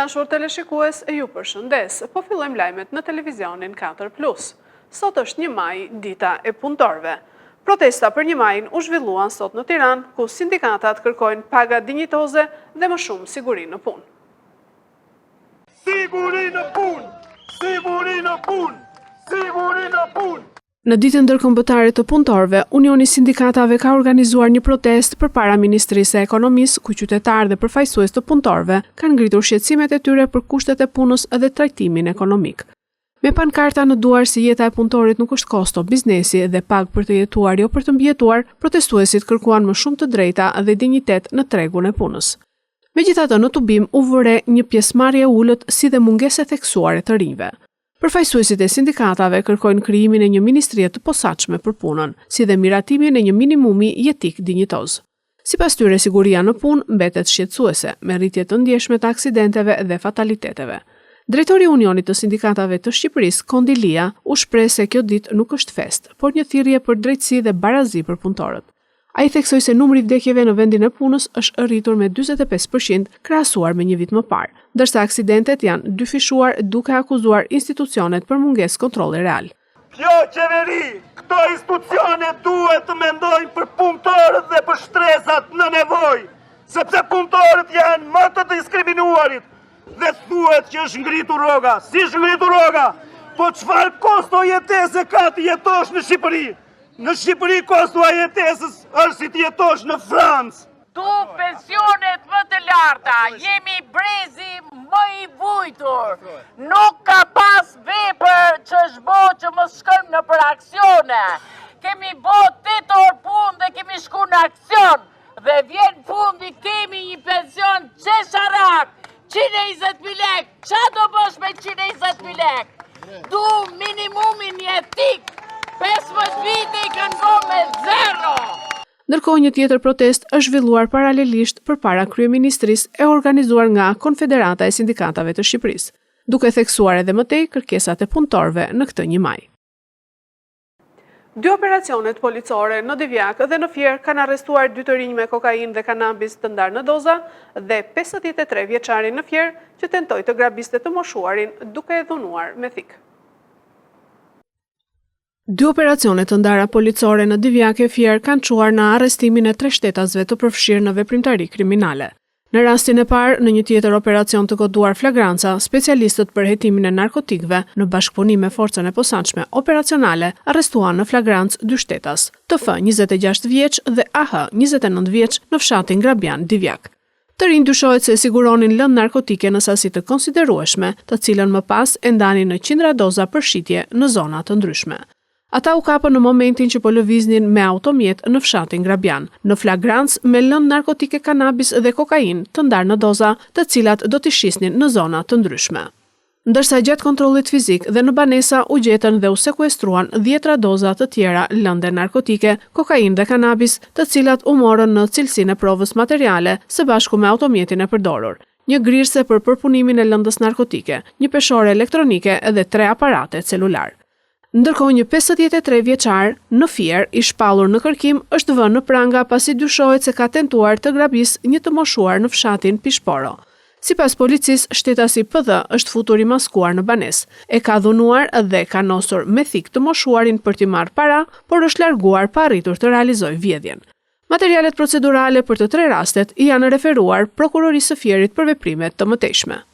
dashur teleshikues, ju përshëndes, po fillojmë lajmet në televizionin 4+. Sot është 1 maj, dita e punëtorëve. Protesta për 1 majin u zhvilluan sot në Tiranë, ku sindikatat kërkojnë paga dinjitoze dhe më shumë siguri në punë. Siguri në punë! Siguri në punë! Siguri në punë! Në ditën ndërkombëtare të punëtorëve, Unioni i Sindikatave ka organizuar një protestë përpara Ministrisë së Ekonomisë, ku qytetarë dhe përfaqësues të punëtorëve kanë ngritur shqetësimet e tyre për kushtet e punës dhe trajtimin ekonomik. Me pankarta në duar si jeta e punëtorit nuk është kosto, biznesi dhe pagë për të jetuar jo për të mbijetuar, protestuesit kërkuan më shumë të drejta dhe dinjitet në tregun e punës. Megjithatë, në tubim u vëre një pjesëmarrje ulët si dhe mungesë e theksuare të rinjve. Përfaqësuesit e sindikatave kërkojnë krijimin e një ministrie të posaçme për punën, si dhe miratimin e një minimumi jetik dinjitoz. Sipas tyre, siguria në punë mbetet shqetësuese, me rritje të ndjeshme të aksidenteve dhe fataliteteve. Drejtori i Unionit të Sindikatave të Shqipërisë, Kondilia, u shpreh se kjo ditë nuk është fest, por një thirrje për drejtësi dhe barazi për punëtorët. Ai theksoi se numri i vdekjeve në vendin e punës është rritur me 45% krahasuar me një vit më parë, ndërsa aksidentet janë dyfishuar duke akuzuar institucionet për mungesë kontrolli real. Kjo qeveri, këto institucione duhet të mendojnë për punëtorët dhe për shtresat në nevojë, sepse punëtorët janë më të diskriminuarit dhe thuhet që është ngritur rroga. Si është ngritur rroga? Po çfarë kosto jetese ka të jetosh në Shqipëri? Në Shqipëri kosto e jetesës është si të jetosh në Francë. Tu pensionet më të larta, jemi brezi më i vujtur. Nuk ka pas vepër që është bo që më shkëm në për aksione. Kemi bo 8 orë punë dhe kemi shku në aksion. Dhe vjen fundi kemi një pension qesharak, 120.000 lek. Qa do bësh me 120.000 lek? Du minimumin jetik. 15 vite i kanë go me 0. Ndërkohë, një tjetër protest është zhvilluar paralelisht përpara kryeministrisë e organizuar nga Konfederata e Sindikatave të Shqipërisë, duke theksuar edhe më tej kërkesat e punëtorëve në këtë 1 maj. 2 operacionet policore në Divjak dhe në Fier kanë arrestuar 2 të rinj me kokainë dhe kanabis të ndarë në doza dhe 53 vjeçarin në Fier që tentoi të grabiste të moshuarin duke e dhunuar me thik. 2 operacionet të ndara policore në Divjak e Fier kanë çuar në arrestimin e 3 shtetasve të përfshirë në veprimtari kriminale. Në rastin e parë, në një tjetër operacion të koduar flagranca, specialistët për hetimin e narkotikëve në bashkëpunim me forcën e posaçme operacionale arrestuan në flagrancë 2 shtetas, TF 26 vjeç dhe AH 29 vjeç në fshatin Grabian, Divjak. Të rinj dyshohet se siguronin lëndë narkotike në sasi të konsiderueshme, të cilën më pas e ndanin në qindra doza për shitje në zona të ndryshme. Ata u kapën në momentin që po lëviznin me automjet në fshatin Grabian, në flagrancë me lëndë narkotike kanabis dhe kokainë të ndarë në doza, të cilat do t'i shisnin në zona të ndryshme. Ndërsa gjatë kontrollit fizik dhe në banesa u gjetën dhe u sekuestruan 10 doza të tjera lëndë narkotike, kokainë dhe kanabis, të cilat u morën në cilësinë e provës materiale së bashku me automjetin e përdorur, një grirse për përpunimin e lëndës narkotike, një peshore elektronike dhe 3 aparate celular. Ndërkohë, një 53 vjeçar në Fier i shpallur në kërkim është vënë në pranga pasi dyshohet se ka tentuar të grabisë një të moshuar në fshatin Pishporo. Sipas policisë, shtetasi PD është futur i maskuar në banesë, e ka dhunuar dhe ka nosur me thik të moshuarin për t'i marrë para, por është larguar pa arritur të realizojë vjedhjen. Materialet procedurale për të 3 rastet i janë referuar prokurorisë së Fierit për veprimet të mëtejshme.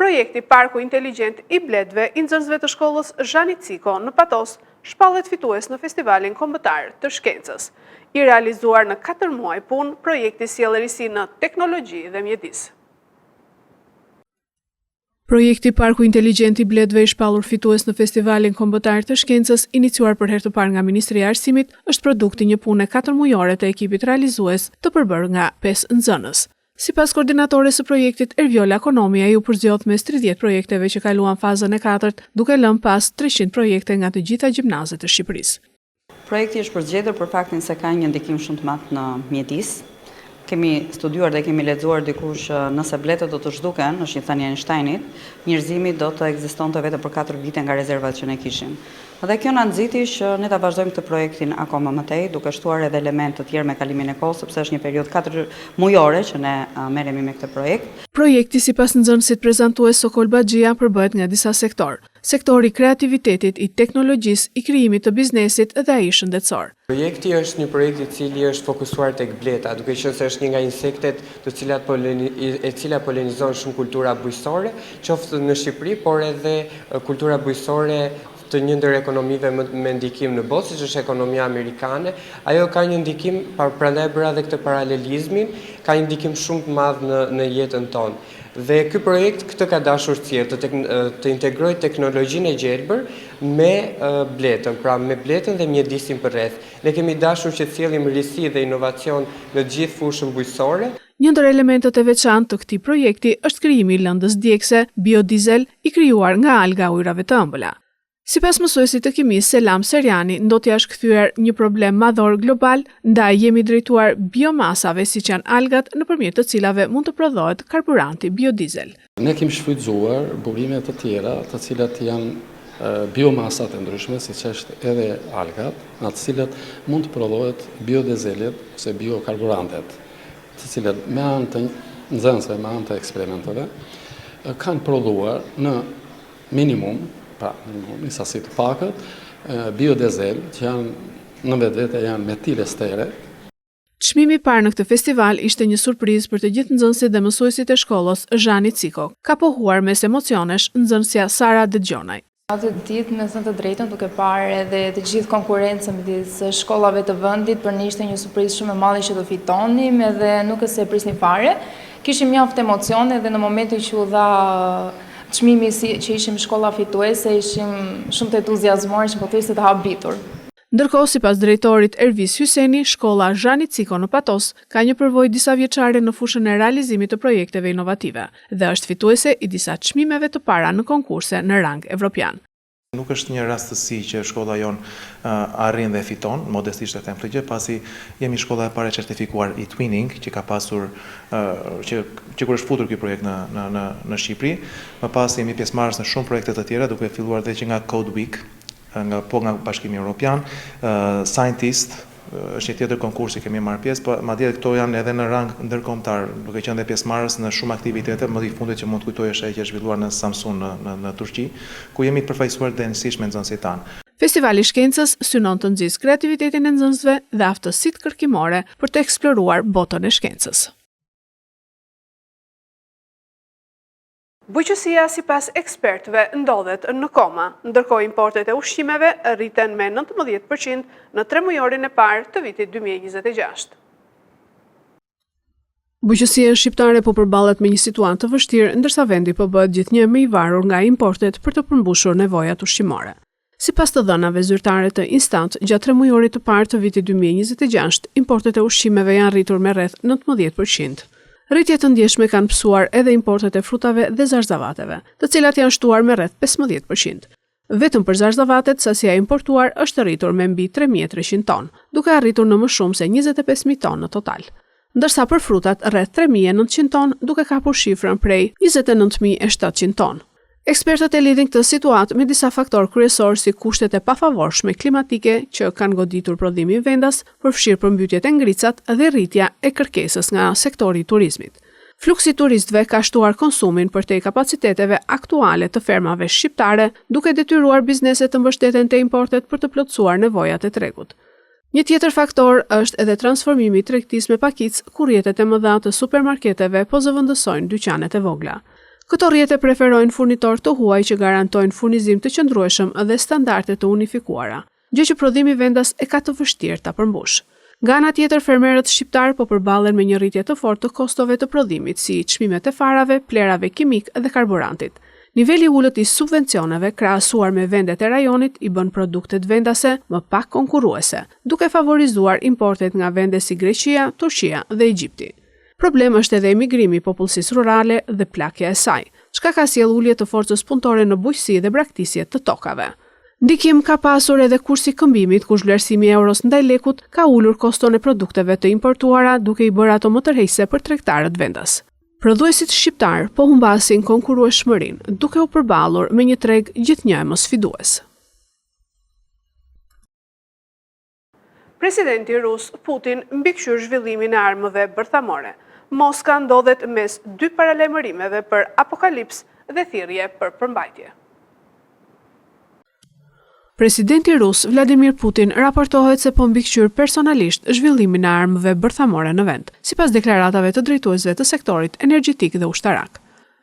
Projekti Parku Inteligjent i Bledhëve i nxënësve të shkollës Zhani Ciko në Patos shpallet fitues në Festivalin Kombëtar të Shkencës. I realizuar në 4 muaj punë, projekti sjell risi në teknologji dhe mjedis. Projekti Parku Inteligjent i Bledhëve i shpallur fitues në Festivalin Kombëtar të Shkencës, iniciuar për herë të parë nga Ministria e Arsimit, është produkti një pune 4 mujore të ekipit realizues të përbërë nga 5 nxënës. Sipas koordinatores së projektit Erviola Konomia, ju përzgjodh mes 30 projekteve që kaluan fazën e 4, duke lënë pas 300 projekte nga të gjitha gjimnazet e Shqipërisë. Projekti është përzgjedhur për faktin se ka një ndikim shumë të madh në mjedis. Kemi studiuar dhe kemi lexuar dikush nëse bletët do të zhduken, është një thënie Einsteinit, njerëzimi do të ekzistonte vetëm për 4 vite nga rezervat që ne kishim. Dhe kjo na nxiti që ne ta vazhdojmë këtë projektin akoma më tej, duke shtuar edhe elemente të tjerë me kalimin e kohës, sepse është një periudhë 4 mujore që ne merremi me këtë projekt. Projekti sipas nxënësit prezantues Sokol Baxhia përbëhet nga disa sektor. Sektori i kreativitetit, i teknologjisë, i krijimit të biznesit dhe ai shëndetësor. Projekti është një projekt i cili është fokusuar tek bleta, duke qenë se është një nga insektet të cilat cila polenizon shumë kultura bujësore, qoftë në Shqipëri, por edhe kultura bujësore të një ndër ekonomive me ndikim në botë, siç është ekonomia amerikane. Ajo ka një ndikim, prandaj bëra edhe këtë paralelizmin, ka një ndikim shumë të madh në jetën tonë. Dhe ky projekt këtë ka dashur të integrojë teknologjinë e gjelbër me bletën, pra me bletën dhe mjedisin përreth. Ne kemi dashur që të sjellim risi dhe inovacion në gjithë fushën bujësore. Një ndër elementet e veçantë të këtij projekti është krijimi i lëndës djegëse biodiesel i krijuar nga alga ujrave të ëmbëla. Sipas mësuesit të kimisë Selam Serjani, ndotja është kthyer një problem madhor global, ndaj jemi drejtuar biomasave siç janë algat, nëpërmjet të cilave mund të prodhohet karburanti biodiesel. Ne kemi shfrytzuar burime të tjera, të cilat janë biomasat e ndryshme, siç është edhe algat, në të cilat mund të prodhohet biodiezelet ose biokarburantet, të cilat me anë të nxënësve, me anë të eksperimenteve, kanë prodhuar në minimum, në sasi të pakët, biodiesel që janë në vetvete janë metilestere. Çmimi i parë në këtë festival ishte një surprizë për të gjithë nxënësit dhe mësuesit e shkollës Zhani Ciko. Ka pohuar mes emocionesh nxënësja Sara Dëgjonaj. Atë ditë me thënë të drejtën, duke parë edhe të gjithë konkurrencën midis shkollave të vendit, për ne ishte një surprizë shumë e madhe që do fitonim, edhe nuk e se prisni fare. Kishim mjaft emocione dhe në momentin që u dha çmimi që ishim shkolla fituese, ishim shumë të entuziazmuar që po thjesht të habitur. Ndërkohë, sipas drejtorit Ervis Hyseni, shkolla Zhani Ciko në Patos ka një përvojë disa vjeçare në fushën e realizimit të projekteve inovative dhe është fituese i disa çmimeve të para në konkurse në rang evropian. Nuk është një rastësi që shkolla jonë arrin dhe fiton, modestisht e them këtë gjë, pasi jemi shkolla e parë certifikuar i Twinning, që ka pasur që kur është futur ky projekt në Shqipëri, më pas jemi pjesëmarrës në shumë projekte të tjera, duke filluar dhe që nga Code Week, nga Bashkimi Evropian, Scientist, është një tjetër konkurs që kemi marrë pjesë, por madje këto janë edhe në rang ndërkombëtar, duke qenë dhe pjesëmarrës në shumë aktivitete, më i fundit që mund të kujtoj është ajo që është zhvilluar në Samsun në Turqi, ku jemi të përfaqësuar denjësisht me nxënësit tanë. Festivali i Shkencës synon të nxjisë kreativitetin e nxënësve dhe aftësitë kërkimore për të eksploruar botën e shkencës. Bujqësia sipas ekspertëve ndodhet në koma, ndërkohë importet e ushqimeve rriten me 19% në 3 mujorin e parë të vitit 2026. Bujqësia shqiptare po përballet me një situatë të vështirë, ndërsa vendi po bëhet gjithnjë më i varur nga importet për të përmbushur nevojat ushqimore. Sipas të dhënave zyrtare të Instant, gjatë 3 mujorit të parë të vitit 2026, importet e ushqimeve janë rritur me rreth 19%. Rritje të ndjeshme kanë pësuar edhe importet e frutave dhe zarzavateve, të cilat janë shtuar me rreth 15%. Vetëm për zarzavatet, sasia importuar është rritur me mbi 3.300 ton, duke arritur në më shumë se 25.000 ton në total. Ndërsa për frutat rreth 3.900 ton, duke kapur shifrën prej 29.700 ton. Ekspertët e lidhin këtë situatë me disa faktorë kryesor si kushtet e pafavorshme klimatike që kanë goditur prodhimin vendas, përfshirë përmbytjet e ngricat dhe rritja e kërkesës nga sektori i turizmit. Fluksi turistëve ka shtuar konsumin përtej kapaciteteve aktuale të fermave shqiptare, duke detyruar bizneset të mbështeten te importet për të plotësuar nevojat e tregut. Një tjetër faktor është edhe transformimi i tregtisë me pakicë, ku rrjetet e mëdha të supermarketeve po zëvendësojnë dyqanet e vogla. Këto rrjete preferojnë furnitorë të huaj që garantojnë furnizim të qëndrueshëm dhe standarde të unifikuara, gjë që prodhimi vendas e ka të vështirë ta përmbush. Nga ana tjetër, fermerët shqiptar po përballen me një rritje të fortë të kostove të prodhimit, si çmimet e farave, plerave kimik dhe karburantit. Niveli ulët i subvencioneve krahasuar me vendet e rajonit i bën produktet vendase më pak konkurruese, duke favorizuar importet nga vende si Greqia, Turqia dhe Egjipti. Problem është edhe emigrimi i popullsisë rurale dhe plakja e saj, çka ka sjellë ulje të forcës punëtore në bujqësi dhe braktisje të tokave. Ndikim ka pasur edhe kursi këmbimit, kush vlerësimi i euros ndaj lekut ka ulur koston e produkteve të importuara, duke i bërë ato më tërheqëse për tregtarët vendas. Prodhuesit shqiptar po humbasin konkurrueshmërinë, duke u përballur me një treg gjithnjë më sfidues. Presidenti rus Putin mbikëqyr zhvillimin e armëve bërthamore. Moska ndodhet mes dy paralajmërimeve për apokalips dhe thirrje për përmbajtje. Presidenti rus Vladimir Putin raportohet se po mbikëqyr personalisht zhvillimin e armëve bërthamore në vend, sipas deklaratave të drejtuesve të sektorit energjetik dhe ushtarak.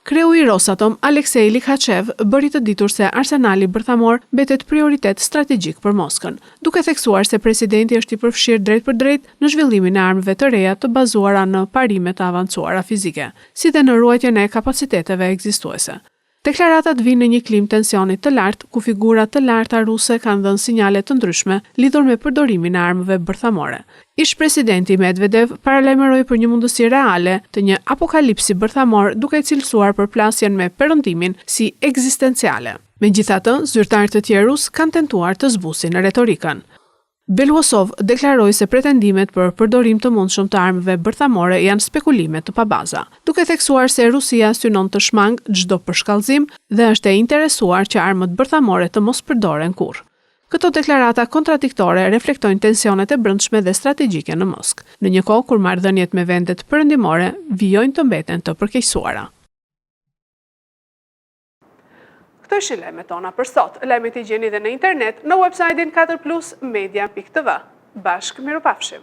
Kreu i Rosatom, Aleksej Likhachev, bëri të ditur se arsenali bërthamor mbetet prioritet strategjik për Moskën, duke theksuar se presidenti është i përfshirë drejt për drejt në zhvillimin e armëve të reja të bazuara në parime të avancuara fizike, si dhe në ruajtjen e kapaciteteve ekzistuese. Deklaratat vinë në një klim tensioni të lartë, ku figurat të larta ruse kanë dhënë sinjale të ndryshme lidhur me përdorimin e armëve bërthamore. Ish presidenti Medvedev paralajmëroi për një mundësi reale të një apokalipsi bërthamor, duke cilësuar përplasjen me perëndimin si ekzistenciale. Megjithatë, zyrtarë të tjerë rus kanë tentuar të zbusin retorikën. Belousov deklaroi se pretendimet për përdorim të mundshëm të armëve bërthamore janë spekulime të pabaza, duke theksuar se Rusia synon të shmangë çdo përshkallëzim dhe është e interesuar që armët bërthamore të mos përdoren kurrë. Këto deklarata kontradiktore reflektojnë tensionet e brendshme dhe strategjike në Moskë, në një kohë kur marrëdhëniet me vendet perëndimore vijojnë të mbeten të përkeqësuara. Këto ishin lajmet tona për sot. Lajmet i gjeni dhe në internet në website-in 4plusmedia.tv. Bashkë mirupafshim.